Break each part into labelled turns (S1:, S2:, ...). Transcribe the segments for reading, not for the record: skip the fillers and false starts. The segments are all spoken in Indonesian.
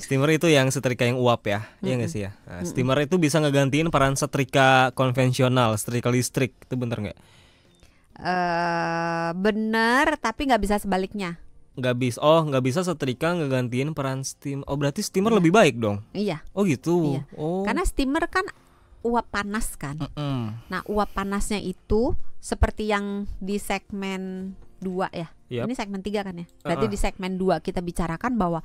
S1: Steamer itu yang setrika yang uap ya, iya nggak sih ya? Nah, steamer itu bisa ngegantiin peran setrika konvensional, setrika listrik, itu bener nggak?
S2: Bener, tapi nggak bisa sebaliknya.
S1: Nggak bisa setrika ngegantiin peran steam. Oh berarti steamer
S2: Iya.
S1: lebih baik dong?
S2: Iya.
S1: Oh gitu.
S2: Iya.
S1: Oh.
S2: Karena steamer kan uap panas kan. Nah, uap panasnya itu seperti yang di segmen 2 ya.
S1: Yap.
S2: Ini segmen 3 kan ya. Berarti di segmen 2 kita bicarakan bahwa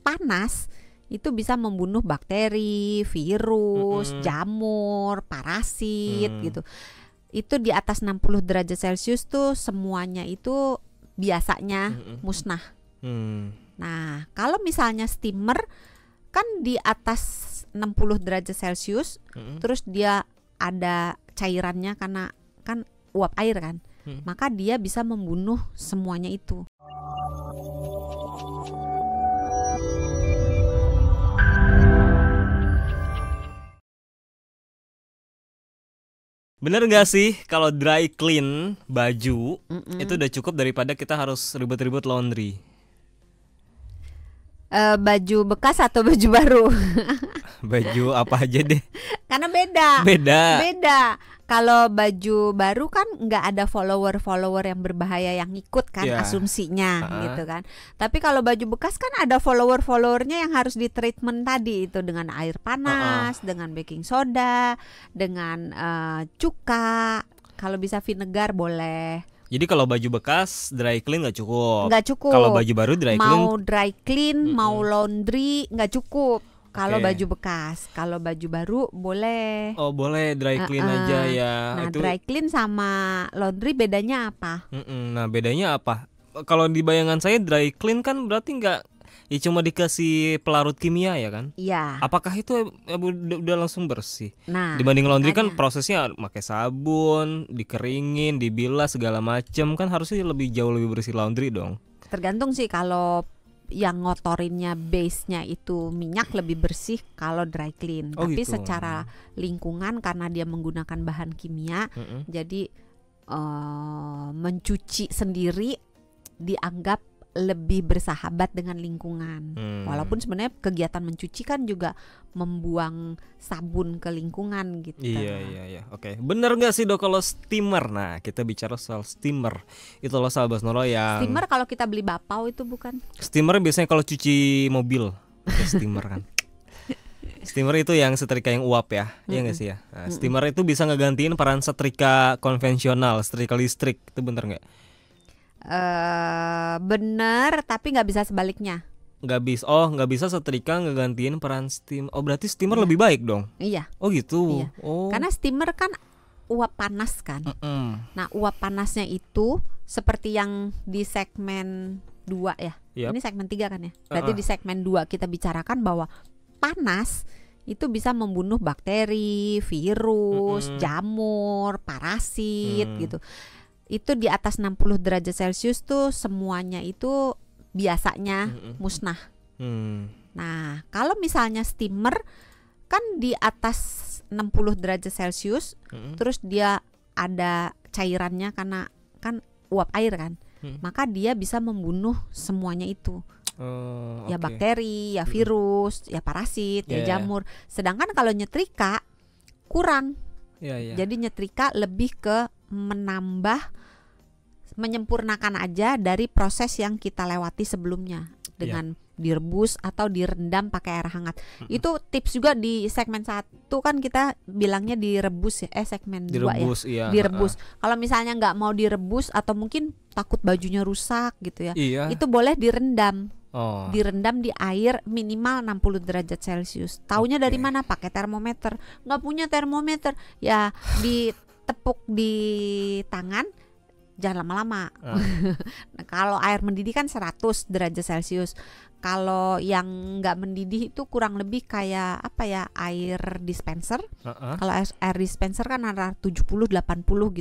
S2: panas itu bisa membunuh bakteri, virus, jamur, parasit gitu. Itu di atas 60 derajat Celcius tuh semuanya itu biasanya musnah. Nah, kalau misalnya steamer kan di atas 60 derajat Celcius, terus dia ada cairannya karena kan uap air kan, maka dia bisa membunuh semuanya itu.
S1: Bener nggak sih kalau dry clean baju itu udah cukup daripada kita harus ribet-ribet laundry?
S2: Baju bekas atau baju baru?
S1: Baju apa aja deh.
S2: Karena beda. Kalau baju baru kan nggak ada follower yang berbahaya yang ikut kan, asumsinya gitu kan. Tapi kalau baju bekas kan ada followernya yang harus di treatment tadi itu dengan air panas, dengan baking soda, dengan cuka. Kalau bisa vinegar boleh.
S1: Jadi kalau baju bekas dry clean nggak cukup.
S2: Nggak cukup.
S1: Kalau baju baru dry clean.
S2: Mau dry clean, mau laundry nggak cukup. Kalau baju bekas, kalau baju baru boleh.
S1: Oh boleh dry clean aja ya.
S2: Nah
S1: itu...
S2: dry clean sama laundry bedanya apa?
S1: Nah bedanya apa? Kalau di bayangan saya dry clean kan berarti nggak, ya cuma dikasih pelarut kimia ya kan?
S2: Iya.
S1: Apakah itu udah langsung bersih?
S2: Nah,
S1: dibanding laundry kan prosesnya pakai sabun, dikeringin, dibilas segala macem, kan harusnya jauh lebih bersih laundry dong.
S2: Tergantung sih, kalau yang ngotorinnya base-nya itu minyak lebih bersih kalau dry clean. Tapi
S1: gitu.
S2: Secara lingkungan karena dia menggunakan bahan kimia, jadi mencuci sendiri dianggap lebih bersahabat dengan lingkungan. Walaupun sebenarnya kegiatan mencuci kan juga membuang sabun ke lingkungan gitu.
S1: Iya. Oke. Bener nggak sih dok kalau steamer? Nah kita bicara soal steamer. Itu loh sahabat Noro yang
S2: steamer kalau kita beli bapau itu bukan?
S1: Steamer biasanya kalau cuci mobil pakai steamer kan. Steamer itu yang setrika yang uap ya, iya nggak sih ya? Nah, steamer itu bisa ngegantiin peran setrika konvensional, setrika listrik, itu bener nggak?
S2: Bener, tapi nggak bisa sebaliknya.
S1: Nggak bisa setrika ngegantiin peran steam. Oh berarti steamer lebih baik dong?
S2: Iya.
S1: Oh gitu.
S2: Iya.
S1: Oh.
S2: Karena steamer kan uap panas kan. Nah uap panasnya itu seperti yang di segmen 2 ya. Ini segmen 3 kan ya. Berarti di segmen 2 kita bicarakan bahwa panas itu bisa membunuh bakteri, virus, jamur, parasit gitu. Itu di atas 60 derajat Celcius tuh semuanya itu biasanya musnah. Nah, kalau misalnya steamer kan di atas 60 derajat Celcius, terus dia ada cairannya karena kan uap air kan, maka dia bisa membunuh semuanya itu. Ya bakteri, ya virus, ya parasit, ya jamur. Sedangkan kalau nyetrika kurang. Jadi nyetrika lebih ke menyempurnakan aja dari proses yang kita lewati sebelumnya dengan direbus atau direndam pakai air hangat. Itu tips juga di segmen 1 kan kita bilangnya direbus ya, segmen 2 ya. Direbus. Kalau misalnya nggak mau direbus atau mungkin takut bajunya rusak gitu ya. Itu boleh direndam. Direndam di air minimal 60 derajat Celcius. Taunya dari mana? Pakai termometer. Nggak punya termometer ya ditepuk di tangan, jangan lama-lama. Nah, kalau air mendidih kan 100 derajat Celcius. Kalau yang nggak mendidih itu kurang lebih kayak apa ya, air dispenser. Kalau air dispenser kan antara 70-80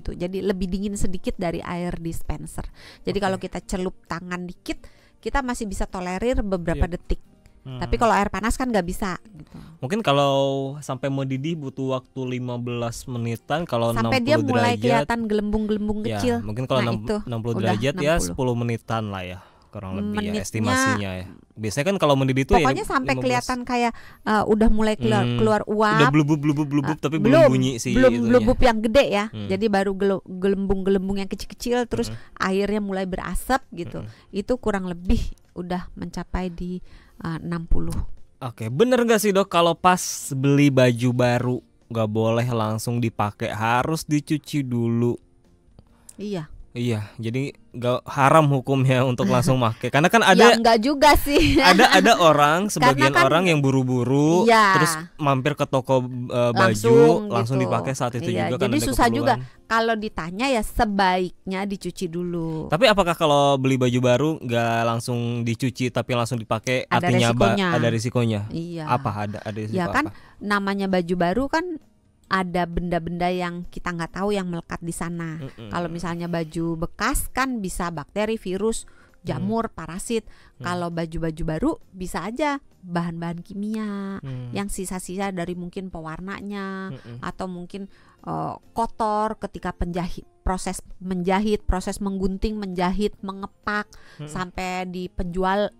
S2: gitu. Jadi lebih dingin sedikit dari air dispenser. Jadi kalau kita celup tangan dikit, kita masih bisa tolerir beberapa detik. Tapi kalau air panas kan nggak bisa gitu.
S1: Mungkin kalau sampai mendidih butuh waktu 15 menitan. Kalau
S2: sampai
S1: 60
S2: dia mulai
S1: derajat,
S2: kelihatan gelembung-gelembung kecil.
S1: Mungkin kalau 60 derajat 10 menitan lah ya. kurang lebih ya
S2: menitnya.
S1: estimasinya ya. Biasanya kan kalau mendidih itu
S2: Pokoknya
S1: ya
S2: sampai
S1: 15.
S2: kelihatan kayak udah mulai keluar
S1: Udah
S2: uap.
S1: blubub tapi belum bunyi sih
S2: belum
S1: itunya.
S2: blubub yang gede ya. Jadi baru gelembung-gelembung yang kecil-kecil, terus airnya mulai berasap gitu. Itu kurang lebih udah mencapai di 60.
S1: Oke, bener gak sih dok kalau pas beli baju baru gak boleh langsung dipakai, harus dicuci dulu? Iya, jadi gak haram hukumnya untuk langsung pakai. Karena kan ada
S2: Ya enggak juga sih.
S1: ada orang, sebagian
S2: kan,
S1: orang yang buru-buru
S2: iya,
S1: terus mampir ke toko baju langsung
S2: gitu.
S1: dipakai saat itu
S2: Iya,
S1: juga kan
S2: jadi
S1: ada
S2: susah juga.
S1: keperluan.
S2: Kalau ditanya ya sebaiknya dicuci dulu.
S1: Tapi apakah kalau beli baju baru nggak langsung dicuci tapi langsung dipakai
S2: Ada
S1: artinya
S2: resikonya.
S1: ada risikonya?
S2: Iya.
S1: Apa ada risiko
S2: Ya kan
S1: apa?
S2: namanya baju baru kan ada benda-benda yang kita nggak tahu yang melekat di sana. Kalau misalnya baju bekas kan bisa bakteri, virus, jamur, parasit. Kalau baju-baju baru bisa aja bahan-bahan kimia yang sisa-sisa dari mungkin pewarnanya atau mungkin kotor ketika proses menjahit, proses menggunting, menjahit, mengepak sampai di penjual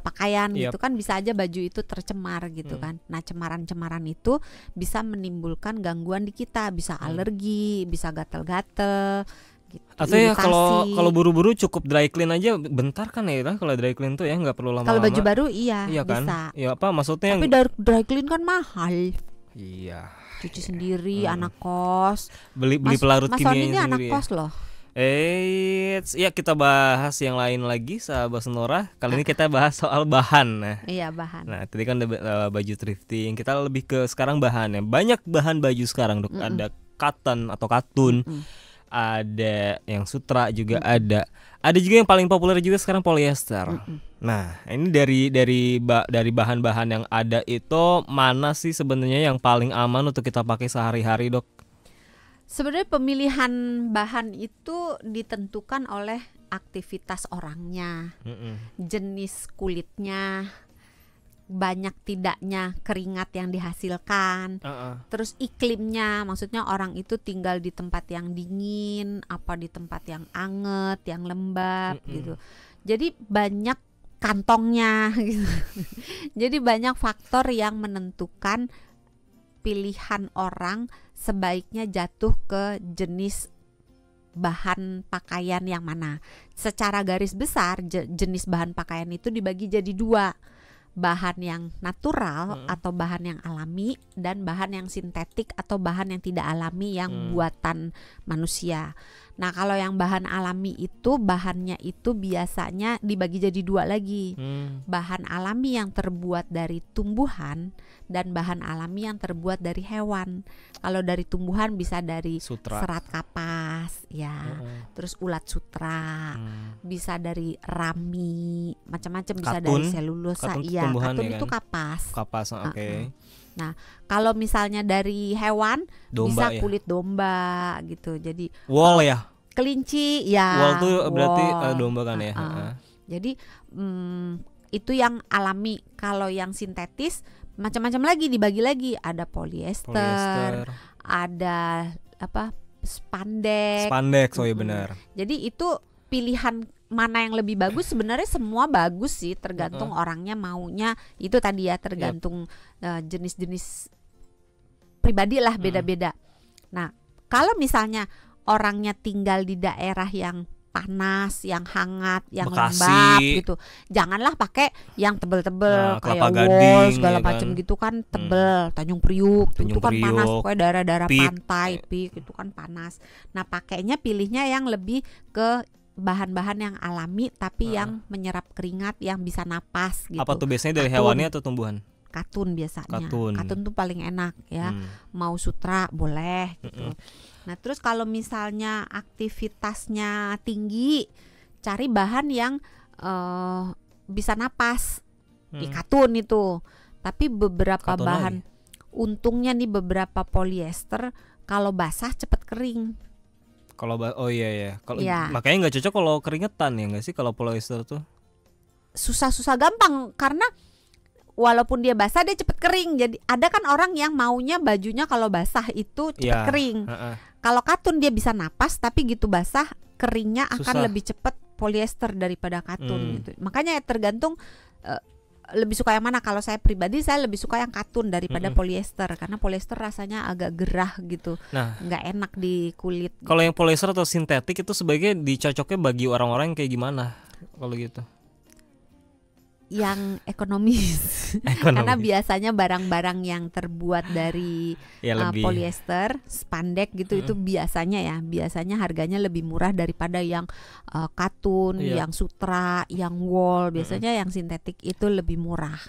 S2: pakaian gitu kan, bisa aja baju itu tercemar gitu kan. Nah, cemaran-cemaran itu bisa menimbulkan gangguan di kita, bisa alergi, bisa gatel-gatel gitu.
S1: Atau ya
S2: iritasi.
S1: kalau buru-buru cukup dry clean aja bentar kan ya, kalau dry clean tuh ya nggak perlu lama-lama.
S2: Kalau baju baru iya
S1: kan?
S2: bisa.
S1: Ya apa maksudnya?
S2: Tapi dry clean kan mahal.
S1: Iya.
S2: Cuci sendiri, anak kos.
S1: Beli pelarut
S2: Mas Sony
S1: kimianya
S2: ini anak
S1: sendiri
S2: kos loh.
S1: Ya kita bahas yang lain lagi sahabat Sonora. Kali ini kita bahas soal bahan.
S2: Iya, bahan.
S1: Nah, tadi kan ada baju thrifting. Kita lebih ke sekarang bahannya. Banyak bahan baju sekarang, Dok. Ada cotton atau katun. Ada yang sutra juga ada. Ada juga yang paling populer juga sekarang polyester. Nah, ini dari bahan-bahan yang ada itu mana sih sebenarnya yang paling aman untuk kita pakai sehari-hari, Dok?
S2: Sebenarnya pemilihan bahan itu ditentukan oleh aktivitas orangnya, jenis kulitnya, banyak tidaknya keringat yang dihasilkan, terus iklimnya, maksudnya orang itu tinggal di tempat yang dingin, apa di tempat yang anget, yang lembab gitu. Jadi banyak kantongnya gitu. Jadi banyak faktor yang menentukan pilihan orang sebaiknya jatuh ke jenis bahan pakaian yang mana. Secara garis besar jenis bahan pakaian itu dibagi jadi dua, bahan yang natural atau bahan yang alami, dan bahan yang sintetik atau bahan yang tidak alami yang buatan manusia. Nah, kalau yang bahan alami itu bahannya itu biasanya dibagi jadi dua lagi. Bahan alami yang terbuat dari tumbuhan dan bahan alami yang terbuat dari hewan. Kalau dari tumbuhan bisa dari serat kapas ya, terus ulat sutra, bisa dari rami, macam-macam, bisa dari selulosa. Iya, katun itu kan? Kapas.
S1: Oke.
S2: Nah, kalau misalnya dari hewan
S1: domba,
S2: bisa kulit domba gitu. Jadi
S1: wool ya.
S2: Kelinci ya.
S1: Wool tuh berarti domba kan ya.
S2: Jadi itu yang alami. Kalau yang sintetis macam-macam lagi, dibagi lagi. Ada polyester. Ada spandex.
S1: Oh iya benar.
S2: Jadi itu pilihan mana yang lebih bagus. Sebenarnya semua bagus sih, tergantung orangnya maunya. Itu tadi ya, tergantung jenis-jenis pribadi lah, beda-beda. Nah, kalau misalnya orangnya tinggal di daerah yang panas, yang hangat, yang lembab gitu, janganlah pakai yang tebel-tebel kayak wool segala macam gitu kan, tebel. Tanjung Priuk itu kan panas, pokoknya daerah-daerah pantai, Pik itu kan panas. Nah, pakainya pilihnya yang lebih ke bahan-bahan yang alami tapi yang menyerap keringat, yang bisa napas gitu.
S1: Apa tuh biasanya dari hewannya atau tumbuhan?
S2: Katun biasanya. Katun tuh paling enak ya. Mau sutra boleh gitu. Nah, terus kalau misalnya aktivitasnya tinggi, cari bahan yang bisa napas. Katun itu. Tapi beberapa katun bahan untungnya nih, beberapa polyester kalau basah cepet kering.
S1: Kalau kalau makanya nggak cocok kalau keringetan ya nggak sih kalau polyester tuh?
S2: Susah gampang karena walaupun dia basah dia cepet kering. Jadi ada kan orang yang maunya bajunya kalau basah itu cepet kering. Kalau katun dia bisa napas tapi gitu basah keringnya akan lebih cepet polyester daripada katun gitu. Makanya tergantung lebih suka yang mana. Kalau saya pribadi saya lebih suka yang katun daripada polyester, karena polyester rasanya agak gerah gitu, nggak enak di kulit.
S1: Kalau yang polyester atau sintetik itu sebaiknya dicocoknya bagi orang-orang yang kayak gimana kalau gitu?
S2: Yang ekonomis. Karena biasanya barang-barang yang terbuat dari polyester, spandex gitu itu biasanya harganya lebih murah daripada yang katun, yang sutra, yang wool. Biasanya yang sintetik itu lebih murah.